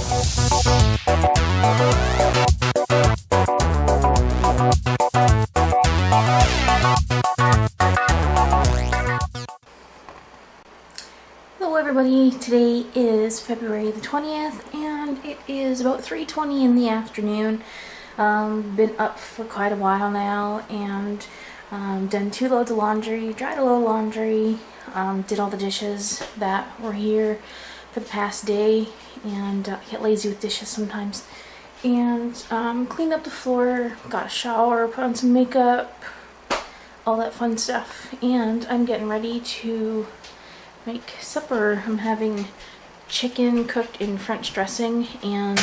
Hello everybody, today is February the 20th and it is about 3:20 in the afternoon. Been up for quite a while now and done 2 loads of laundry, dried a load of laundry, did all the dishes that were here for the past day, and I get lazy with dishes sometimes, and cleaned up the floor, got a shower, put on some makeup, all that fun stuff, and I'm getting ready to make supper. I'm having chicken cooked in French dressing and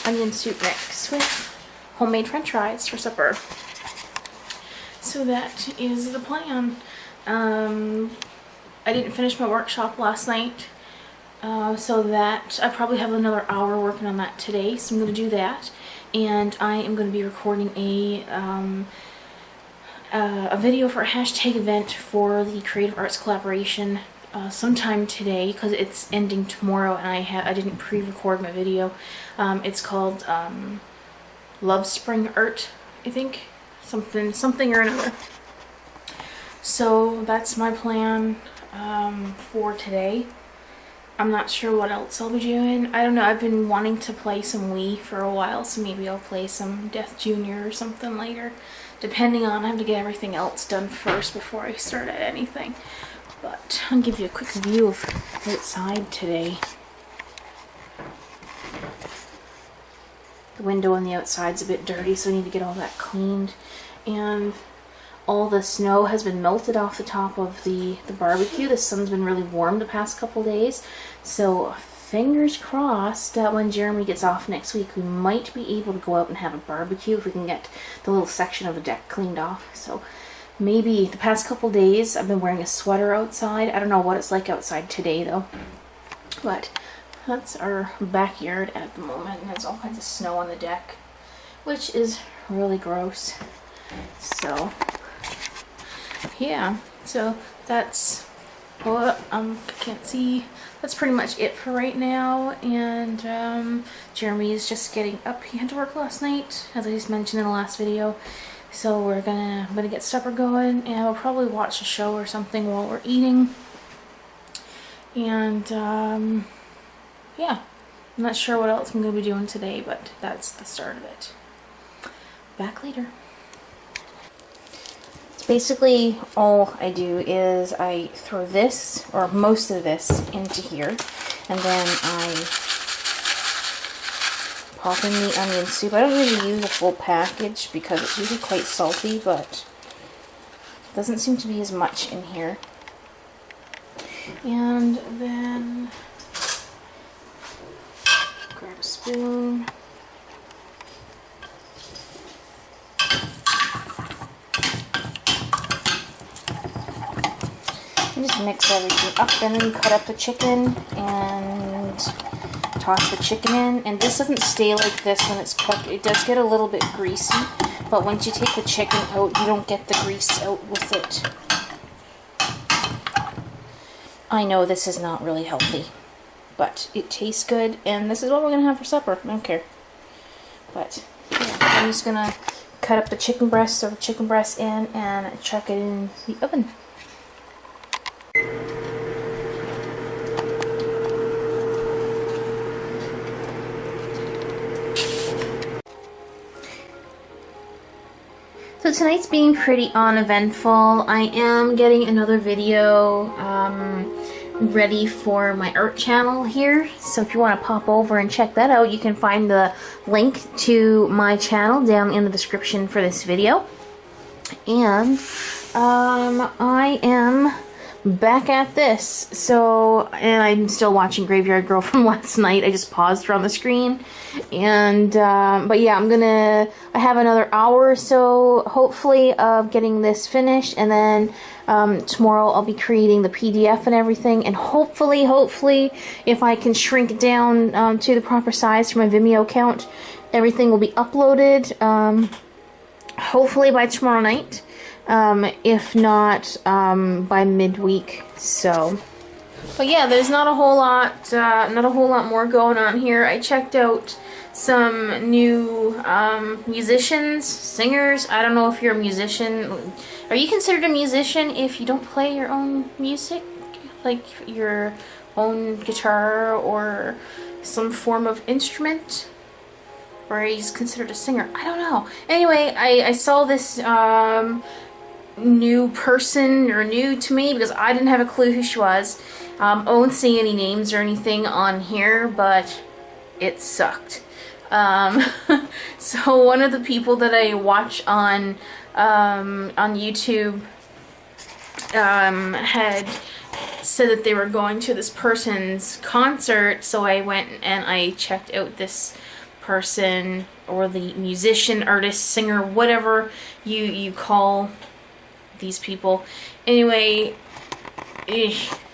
onion soup mix with homemade French fries for supper. So that is the plan. I didn't finish my workshop last night, so that I probably have another hour working on that today, so I'm going to do that, and I am going to be recording a video for a hashtag event for the Creative Arts Collaboration sometime today, because it's ending tomorrow and I didn't pre-record my video. It's called Love Spring Art, I think, something or another. So that's my plan for today. I'm not sure what else I'll be doing. I don't know, I've been wanting to play some Wii for a while, so maybe I'll play some Death Jr. or something later. Depending on, I have to get everything else done first before I start at anything. But I'll give you a quick view of outside today. The window on the outside's a bit dirty, so I need to get all that cleaned. And all the snow has been melted off the top of the barbecue. The sun's been really warm the past couple days, so fingers crossed that when Jeremy gets off next week, we might be able to go out and have a barbecue if we can get the little section of the deck cleaned off. So maybe the past couple days I've been wearing a sweater outside. I don't know what it's like outside today though. But that's our backyard at the moment, and there's all kinds of snow on the deck, which is really gross. So yeah, so that's what can't see. That's pretty much it for right now. And Jeremy is just getting up. He had to work last night, as I just mentioned in the last video. So I'm gonna get supper going, and we'll probably watch a show or something while we're eating. And yeah, I'm not sure what else I'm gonna be doing today, but that's the start of it. Back later. Basically all I do is I throw this, or most of this, into here, and then I pop in the onion soup. I don't really use a full package because it's usually quite salty, but it doesn't seem to be as much in here. And then grab a spoon. Just mix everything up, and then cut up the chicken and toss the chicken in. And this doesn't stay like this when it's cooked. It does get a little bit greasy, but once you take the chicken out, you don't get the grease out with it. I know this is not really healthy, but it tastes good, and this is what we're gonna have for supper. I don't care. But yeah, I'm just gonna cut up the chicken breast, throw the chicken breast in, and chuck it in the oven. So tonight's being pretty uneventful. I am getting another video ready for my art channel here. So if you want to pop over and check that out, you can find the link to my channel down in the description for this video. And I am back at this. So, and I'm still watching Graveyard Girl from last night. I just paused her on the screen. And, but yeah, I have another hour or so, hopefully, of getting this finished. And then, tomorrow I'll be creating the PDF and everything. And hopefully, if I can shrink it down, to the proper size for my Vimeo account, everything will be uploaded, hopefully by tomorrow night. If not, by midweek. So But yeah, there's not a whole lot more going on here. I checked out some new musicians, singers. I don't know if you're a musician. Are you considered a musician if you don't play your own music? Like your own guitar or some form of instrument? Or are you just considered a singer? I don't know. Anyway, I saw this new person, or new to me, because I didn't have a clue who she was. I won't say any names or anything on here, but it sucked. So one of the people that I watch on YouTube had said that they were going to this person's concert, so I went and I checked out this person, or the musician, artist, singer, whatever you call these people. Anyway,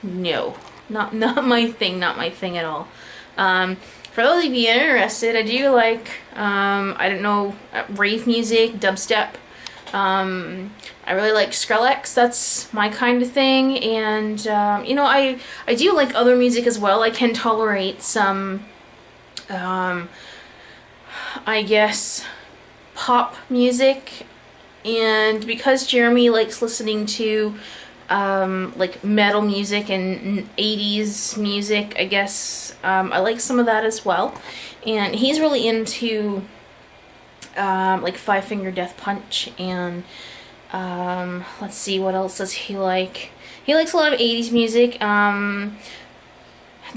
no, not my thing at all. For those of you interested, I do like, I don't know, rave music, dubstep. I really like Skrillex, that's my kind of thing, and, you know, I do like other music as well. I can tolerate some, I guess, pop music, and because Jeremy likes listening to, like metal music and 80s music, I guess, I like some of that as well. And he's really into like Five Finger Death Punch, and let's see, what else does he like? He likes a lot of 80s music,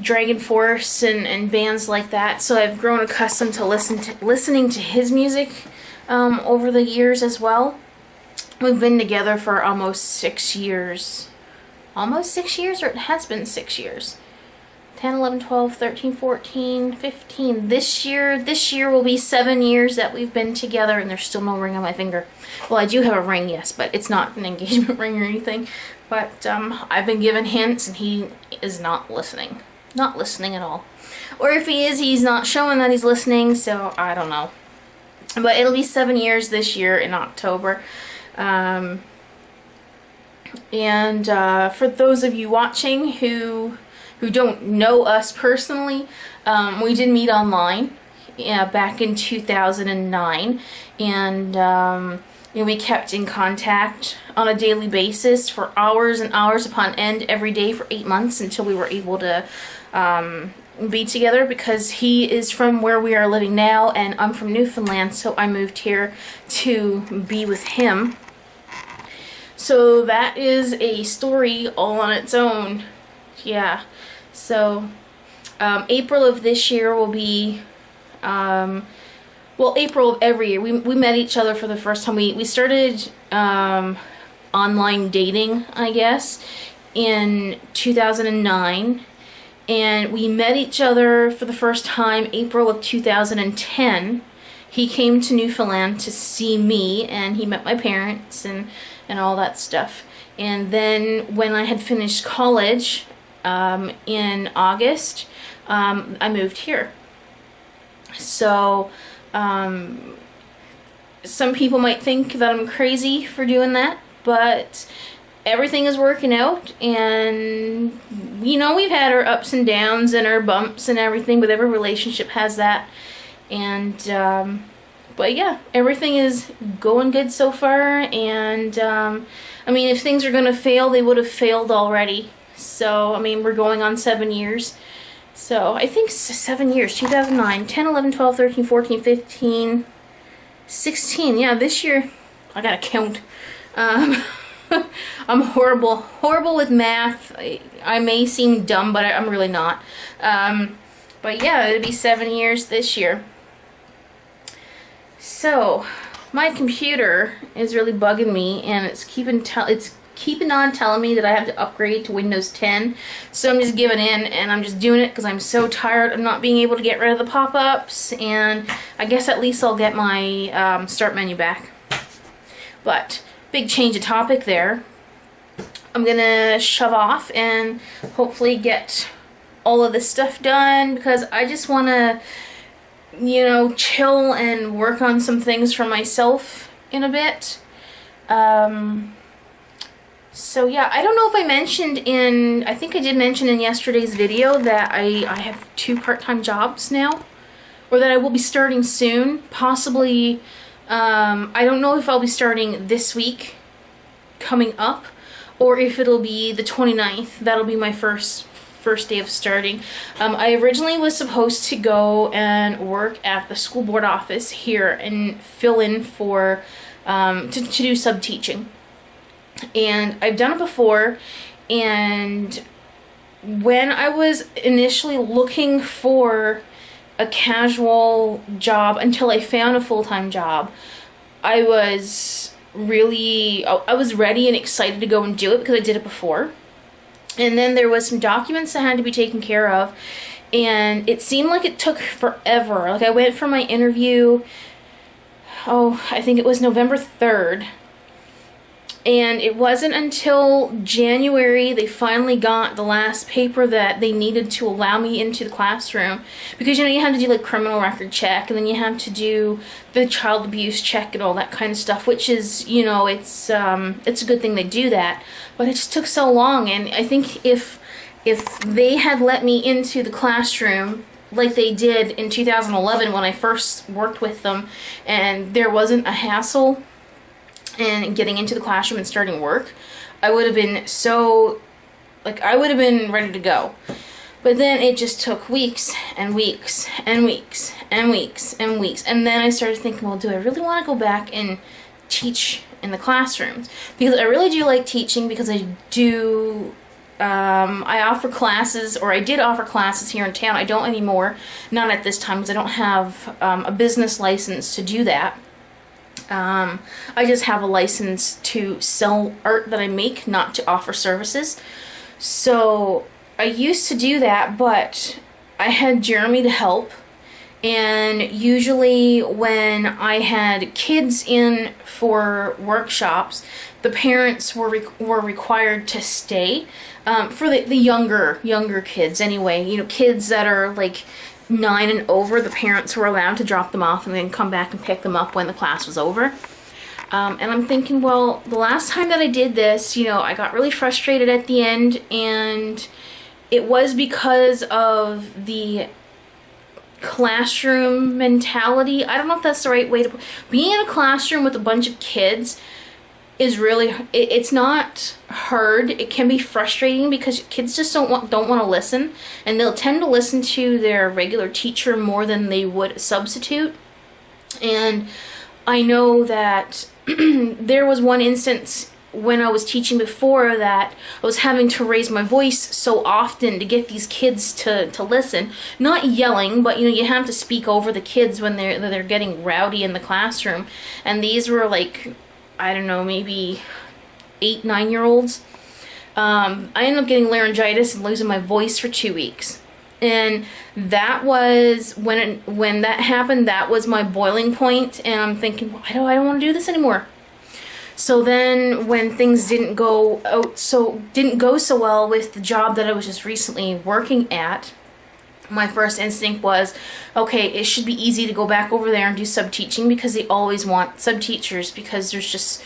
Dragon Force and bands like that. So I've grown accustomed to listening to his music over the years as well. We've been together for almost 6 years. Almost 6 years, or it has been 6 years. 10, 11, 12, 13, 14, 15. This year will be 7 years that we've been together, and there's still no ring on my finger. Well, I do have a ring, yes, but it's not an engagement ring or anything. But I've been given hints, and he is not listening. Not listening at all. Or if he is, he's not showing that he's listening, so I don't know. But it'll be 7 years this year in October. And for those of you watching who don't know us personally, we did meet online back in 2009, and you know, we kept in contact on a daily basis for hours and hours upon end every day for 8 months, until we were able to be together, because he is from where we are living now and I'm from Newfoundland, so I moved here to be with him. So that is a story all on its own. Yeah. So April of this year will be, well, April of every year. We met each other for the first time. We started online dating, I guess, in 2009. And we met each other for the first time April of 2010. He came to Newfoundland to see me, and he met my parents and all that stuff. And then when I had finished college in August, I moved here. So some people might think that I'm crazy for doing that, but everything is working out, and you know, we've had our ups and downs and our bumps and everything, but every relationship has that. And but yeah, everything is going good so far, and I mean, if things are gonna fail, they would have failed already. So I mean, we're going on 7 years. So I think 7 years, 2009, 10, 11, 12, 13, 14, 15, 16. Yeah, this year, I gotta count. I'm horrible with math. I may seem dumb, but I'm really not. But yeah, it'll be 7 years this year. So my computer is really bugging me, and it's keeping on telling me that I have to upgrade to Windows 10. So I'm just giving in, and I'm just doing it because I'm so tired of not being able to get rid of the pop-ups. And I guess at least I'll get my start menu back. But big change of topic there. I'm gonna shove off and hopefully get all of this stuff done, because I just want to, you know, chill and work on some things for myself in a bit. So yeah, I don't know if I mentioned I think I did mention in yesterday's video that I have 2 part-time jobs now, or that I will be starting soon, possibly. I don't know if I'll be starting this week coming up, or if it'll be the 29th. That'll be my first day of starting. I originally was supposed to go and work at the school board office here and fill in for to do sub-teaching. And I've done it before, and when I was initially looking for a casual job until I found a full-time job, I was ready and excited to go and do it because I did it before. And then there was some documents that had to be taken care of, and it seemed like it took forever. Like, I went for my interview, I think it was November 3rd. And it wasn't until January they finally got the last paper that they needed to allow me into the classroom. Because, you have to do like criminal record check, and then you have to do the child abuse check and all that kind of stuff, which is, it's a good thing they do that. But it just took so long, and I think if they had let me into the classroom like they did in 2011 when I first worked with them, and there wasn't a hassle and getting into the classroom and starting work, I would have been I would have been ready to go. But then it just took weeks and weeks and weeks and weeks and weeks. And then I started thinking, well, do I really want to go back and teach in the classrooms? Because I really do like teaching, because I offer classes, or I did offer classes here in town. I don't anymore, not at this time, because I don't have a business license to do that. I just have a license to sell art that I make, not to offer services. So I used to do that, but I had Jeremy to help. And usually when I had kids in for workshops, the parents were required to stay for the younger kids anyway. Kids that are like 9 and over, the parents were allowed to drop them off and then come back and pick them up when the class was over. And I'm thinking, well, the last time that I did this, I got really frustrated at the end, and it was because of the classroom mentality. I don't know if that's the right way to... Being in a classroom with a bunch of kids is really... It's not hard. It can be frustrating because kids just don't want to listen, and they'll tend to listen to their regular teacher more than they would a substitute. And I know that there was one instance when I was teaching before that I was having to raise my voice so often to get these kids to listen. Not yelling, but you have to speak over the kids when they're getting rowdy in the classroom. And these were like, I don't know, maybe 8-9-year-olds. I ended up getting laryngitis and losing my voice for 2 weeks. And that was when that happened. That was my boiling point, and I'm thinking, well, I don't want to do this anymore. So then, when things didn't go so well with the job that I was just recently working at, my first instinct was, okay, it should be easy to go back over there and do sub-teaching, because they always want sub-teachers, because there's just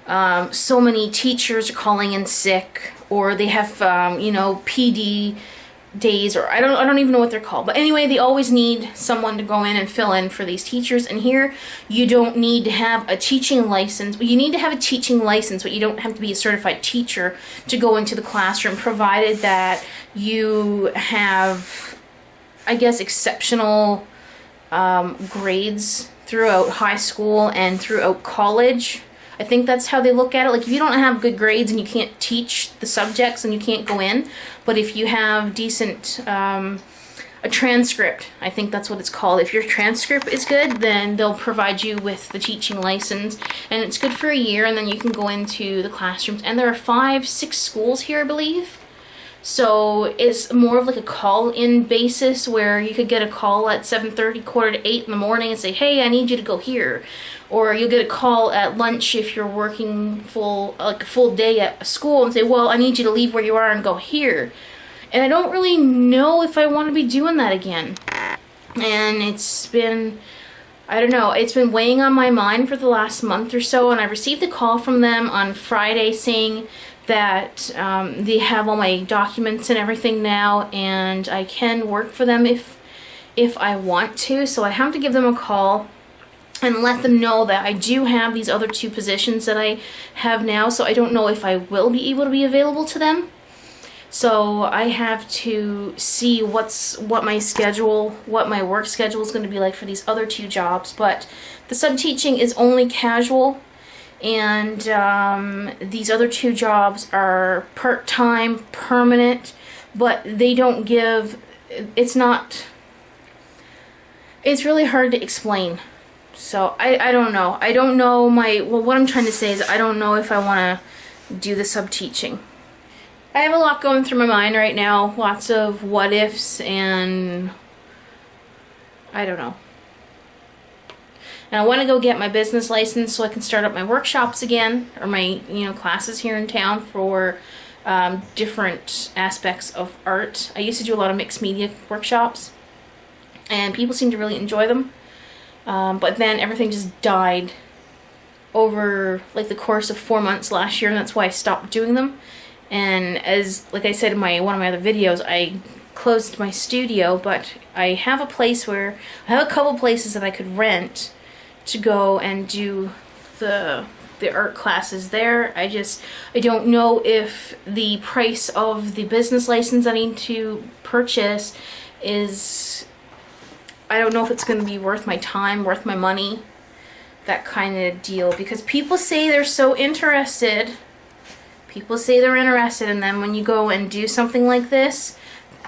so many teachers are calling in sick, or they have PD days, or I don't even know what they're called. But anyway, they always need someone to go in and fill in for these teachers. And here, you don't need to have a teaching license. You need to have a teaching license, but you don't have to be a certified teacher to go into the classroom, provided that you have, I guess, exceptional grades throughout high school and throughout college. I think that's how they look at it. Like, if you don't have good grades and you can't teach the subjects, and you can't go in. But if you have decent, a transcript, I think that's what it's called. If your transcript is good, then they'll provide you with the teaching license. And it's good for a year, and then you can go into the classrooms. And there are 5-6 schools here, I believe. So it's more of like a call-in basis, where you could get a call at 7:30, 7:45 in the morning and say, hey, I need you to go here. Or you'll get a call at lunch if you're working a full day at a school, and say, well, I need you to leave where you are and go here. And I don't really know if I want to be doing that again. And it's been, I don't know, it's been weighing on my mind for the last month or so, and I received a call from them on Friday saying that they have all my documents and everything now, and I can work for them if I want to. So I have to give them a call and let them know that I do have these other 2 positions that I have now, so I don't know if I will be able to be available to them. So I have to see what my work schedule is going to be like for these other 2 jobs. But the sub-teaching is only casual, and these other 2 jobs are part-time, permanent, but they don't give, it's really hard to explain. So I don't know. I don't know what I'm trying to say is I don't know if I want to do the sub-teaching. I have a lot going through my mind right now. Lots of what ifs, and I don't know. And I want to go get my business license so I can start up my workshops again, or my classes here in town for different aspects of art. I used to do a lot of mixed media workshops, and people seem to really enjoy them. But then everything just died over like the course of 4 months last year, and that's why I stopped doing them. And like I said in one of my other videos, I closed my studio, but I have a couple places that I could rent to go and do the art classes there. I don't know if the price of the business license I need to purchase I don't know if it's going to be worth my time, worth my money, that kind of deal. Because people say they're so interested. People say they're interested, and then when you go and do something like this,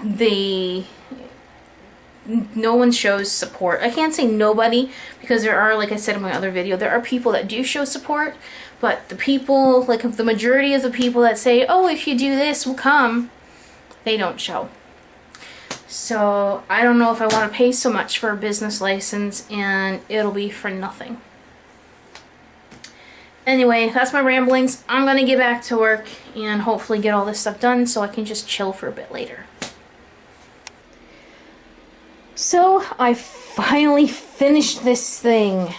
no one shows support. I can't say nobody, because there are, like I said in my other video, there are people that do show support, but the people, like the majority of the people that say, oh, if you do this, we'll come, they don't show. So I don't know if I want to pay so much for a business license, and it'll be for nothing. Anyway, that's my ramblings. I'm going to get back to work and hopefully get all this stuff done so I can just chill for a bit later. So I finally finished this thing.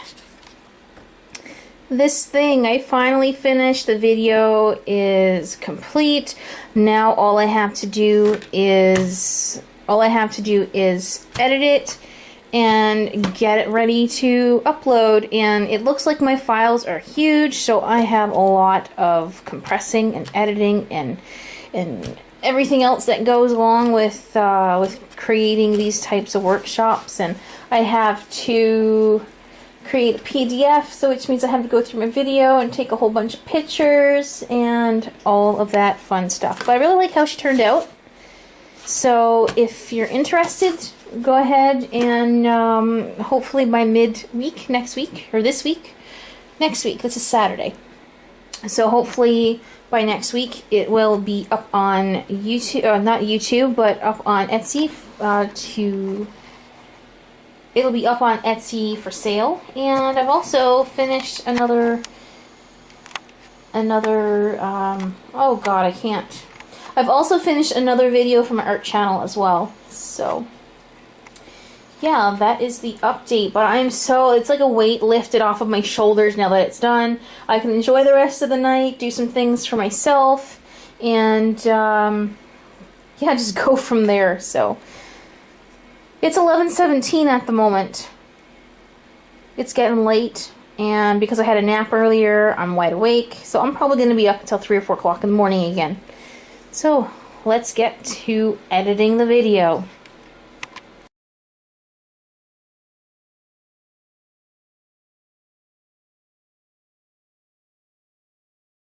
I finally finished. The video is complete. Now all I have to do is edit it and get it ready to upload. And it looks like my files are huge, so I have a lot of compressing and editing and everything else that goes along with creating these types of workshops. And I have to create a PDF, so which means I have to go through my video and take a whole bunch of pictures and all of that fun stuff. But I really like how she turned out. So if you're interested, go ahead and hopefully by mid-week, next week, or this week, this is Saturday. So hopefully by next week it will be up on YouTube, not YouTube, but up on Etsy it'll be up on Etsy for sale. And I've also finished another oh god, I can't. I've also finished another video for my art channel as well. So yeah, that is the update. But it's like a weight lifted off of my shoulders now that it's done. I can enjoy the rest of the night, do some things for myself, and yeah, just go from there. So it's 11:17 at the moment. It's getting late, and because I had a nap earlier, I'm wide awake. So I'm probably going to be up until 3 or 4 o'clock in the morning again. So let's get to editing the video.